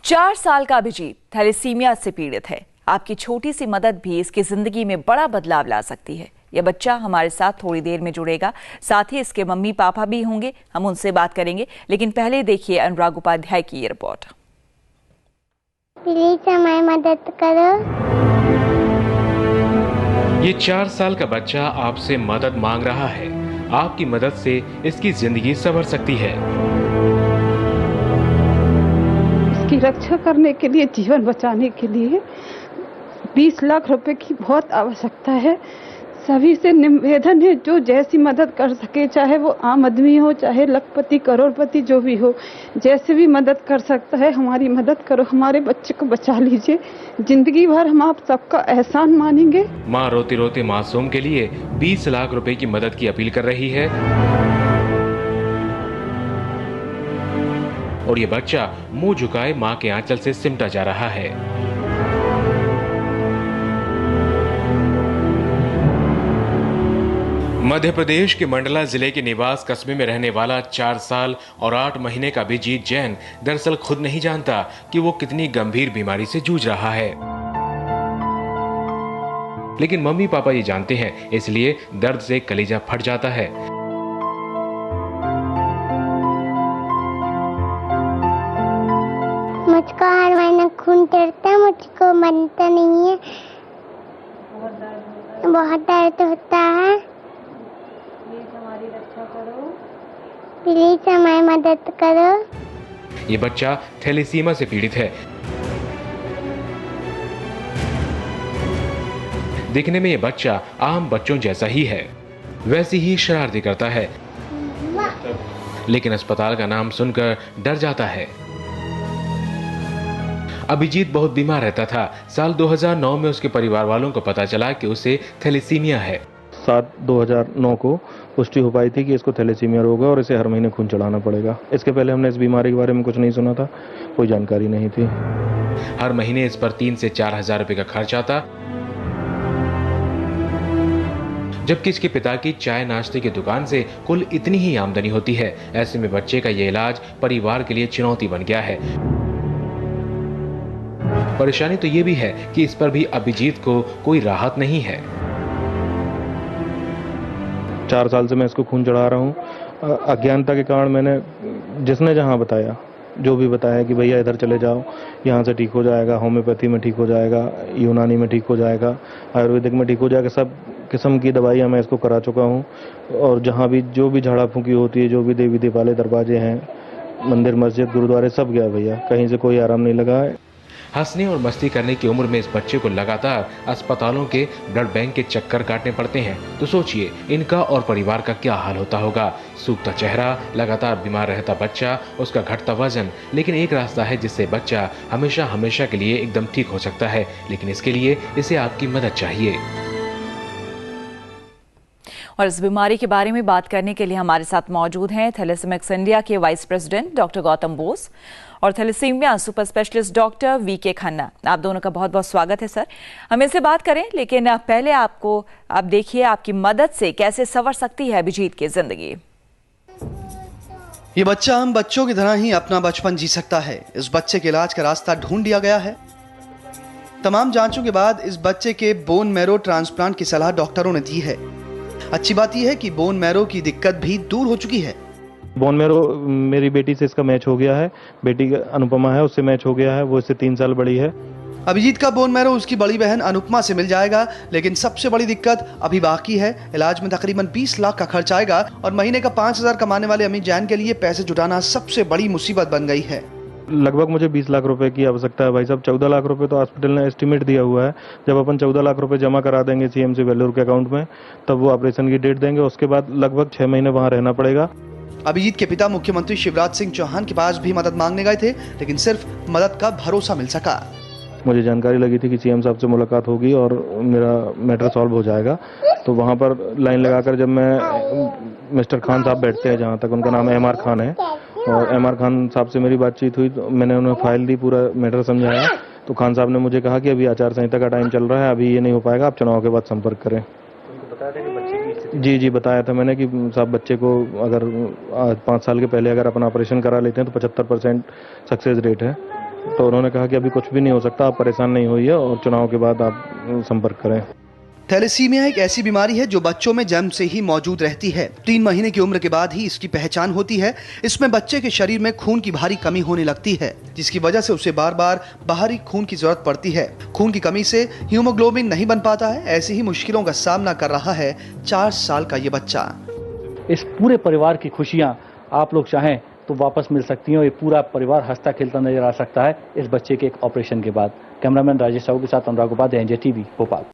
4 साल का अभिजीत थैलेसीमिया से पीड़ित है। आपकी छोटी सी मदद भी इसकी जिंदगी में बड़ा बदलाव ला सकती है। यह बच्चा हमारे साथ थोड़ी देर में जुड़ेगा, साथ ही इसके मम्मी पापा भी होंगे, हम उनसे बात करेंगे। लेकिन पहले देखिए अनुराग उपाध्याय की ये रिपोर्ट। प्लीज हमारी मदद करो। ये 4 साल का बच्चा आपसे मदद मांग रहा है। आपकी मदद से इसकी जिंदगी संवर सकती है। इसकी रक्षा करने के लिए, जीवन बचाने के लिए 20 लाख रुपए की बहुत आवश्यकता है। सभी से निवेदन है, जो जैसी मदद कर सके, चाहे वो आम आदमी हो, चाहे लखपति करोड़पति जो भी हो, जैसे भी मदद कर सकता है हमारी मदद करो। हमारे बच्चे को बचा लीजिए। जिंदगी भर हम आप सबका एहसान मानेंगे। माँ रोते रोते मासूम के लिए 20 लाख रुपए की मदद की अपील कर रही है। और ये बच्चा मुंह झुकाए माँ के आंचल से सिमटा जा रहा है। मध्य प्रदेश के मंडला जिले के निवास कस्बे में रहने वाला 4 साल और 8 महीने का अभिजीत जैन दरअसल खुद नहीं जानता कि वो कितनी गंभीर बीमारी से जूझ रहा है, लेकिन मम्मी पापा ये जानते हैं, इसलिए दर्द से कलेजा फट जाता है। मुझको हर महीने खून गिरता है, मुझको मनता नहीं है, बहुत दर्द होता है। प्लीज हमारी मदद करो। ये बच्चा थैलेसीमिया से पीड़ित है। दिखने में ये बच्चा आम बच्चों जैसा ही है, वैसी ही शरारती करता है, लेकिन अस्पताल का नाम सुनकर डर जाता है। अभिजीत बहुत बीमार रहता था। साल 2009 में उसके परिवार वालों को पता चला कि उसे थैलेसीमिया है। 7/2009 को पुष्टि हो पाई थी कि इसको थैलेसीमिया रोग है और इसे हर महीने खून चढ़ाना पड़ेगा। इसके पहले हमने इस बीमारी के बारे में कुछ नहीं सुना था, कोई जानकारी नहीं थी। हर महीने इस पर 3 से 4 हजार रुपए का खर्च आता, जबकि इसके पिता की चाय नाश्ते की दुकान से कुल इतनी ही आमदनी होती है। ऐसे में बच्चे का ये इलाज परिवार के लिए चुनौती बन गया है। परेशानी तो ये भी है कि इस पर भी अभिजीत को कोई राहत नहीं है। 4 साल से मैं इसको खून चढ़ा रहा हूँ। अज्ञानता के कारण मैंने जिसने जहाँ बताया, जो भी बताया कि भैया इधर चले जाओ, यहाँ से ठीक हो जाएगा, होम्योपैथी में ठीक हो जाएगा, यूनानी में ठीक हो जाएगा, आयुर्वेदिक में ठीक हो जाएगा, सब किस्म की दवाइयाँ मैं इसको करा चुका हूँ। और जहाँ भी जो भी झाड़ा फूंकी होती है, जो भी देवी देवालय दरवाजे हैं, मंदिर मस्जिद गुरुद्वारे, सब गया भैया, कहीं से कोई आराम नहीं लगा है। हंसने और मस्ती करने की उम्र में इस बच्चे को लगातार अस्पतालों के ब्लड बैंक के चक्कर काटने पड़ते हैं। तो सोचिए इनका और परिवार का क्या हाल होता होगा। सूखता चेहरा, लगातार बीमार रहता बच्चा, उसका घटता वजन। लेकिन एक रास्ता है जिससे बच्चा हमेशा हमेशा के लिए एकदम ठीक हो सकता है, लेकिन इसके लिए इसे आपकी मदद चाहिए। और इस बीमारी के बारे में बात करने के लिए हमारे साथ मौजूद हैं थैलेसीमिक्स इंडिया के vice president doctor Gautam Bose और thalassemia super specialist doctor V K Khanna. आप दोनों का बहुत बहुत स्वागत है सर। हम इससे बात करें, लेकिन पहले आप देखिए आपकी मदद से कैसे संवर सकती है अभिजीत की जिंदगी। ये बच्चा हम बच्चों की तरह ही अपना बचपन जी सकता है। इस बच्चे के इलाज का रास्ता ढूंढ लिया गया है। तमाम जांचों के बाद इस बच्चे के बोन मैरो ट्रांसप्लांट की सलाह डॉक्टरों ने दी है। अच्छी बात यह है कि बोन मैरो की दिक्कत भी दूर हो चुकी है। बोन मैरो मेरी बेटी से इसका मैच हो गया है। बेटी अनुपमा है, उससे मैच हो गया है, वो इससे 3 साल बड़ी है। अभिजीत का बोन मैरो उसकी बड़ी बहन अनुपमा से मिल जाएगा, लेकिन सबसे बड़ी दिक्कत अभी बाकी है। इलाज में तकरीबन 20 लाख का खर्च आएगा और महीने का 5,000 कमाने वाले अमित जैन के लिए पैसे जुटाना सबसे बड़ी मुसीबत बन गई है। लगभग मुझे 20 लाख रुपए की आवश्यकता है भाई साहब। 14 लाख रुपए तो हॉस्पिटल ने एस्टिमेट दिया हुआ है। जब अपन 14 लाख रुपए जमा करा देंगे सीएमसी वेल्लोर के अकाउंट में, तब वो ऑपरेशन की डेट देंगे। उसके बाद लगभग 6 महीने वहां रहना पड़ेगा। अभिजीत के पिता मुख्यमंत्री शिवराज सिंह चौहान के पास भी मदद मांगने गए थे, लेकिन सिर्फ मदद का भरोसा मिल सका। मुझे जानकारी लगी थी कि सीएम साहब से मुलाकात होगी और मेरा मैटर सॉल्व हो जाएगा। तो वहां पर लाइन लगाकर जब मैं मिस्टर खान साहब बैठते हैं, जहां तक उनका नाम MR खान है, और MR खान साहब से मेरी बातचीत हुई, तो मैंने उन्हें फाइल दी, पूरा मैटर समझाया। तो खान साहब ने मुझे कहा कि अभी आचार संहिता का टाइम चल रहा है, अभी ये नहीं हो पाएगा, आप चुनाव के बाद संपर्क करें। जी बताया था मैंने कि साहब बच्चे को अगर 5 साल के पहले अगर अपन ऑपरेशन करा लेते हैं तो 75% सक्सेस रेट है। तो उन्होंने कहा कि अभी कुछ भी नहीं हो सकता, आप परेशान नहीं होइए और चुनाव के बाद आप संपर्क करें। थैलेसीमिया एक ऐसी बीमारी है जो बच्चों में जन्म से ही मौजूद रहती है। 3 महीने की उम्र के बाद ही इसकी पहचान होती है। इसमें बच्चे के शरीर में खून की भारी कमी होने लगती है, जिसकी वजह से उसे बार बार बाहरी खून की जरूरत पड़ती है। खून की कमी से हीमोग्लोबिन नहीं बन पाता है। ऐसी ही मुश्किलों का सामना कर रहा है 4 साल का ये बच्चा। इस पूरे परिवार की खुशियां आप लोग चाहें तो वापस मिल सकती हैं और ये पूरा परिवार हंसता खेलता नजर आ सकता है इस बच्चे के एक ऑपरेशन के बाद। कैमरामैन राजेश साहू के साथ अनुराग उपाध्याय, एनजे टीवी, भोपाल।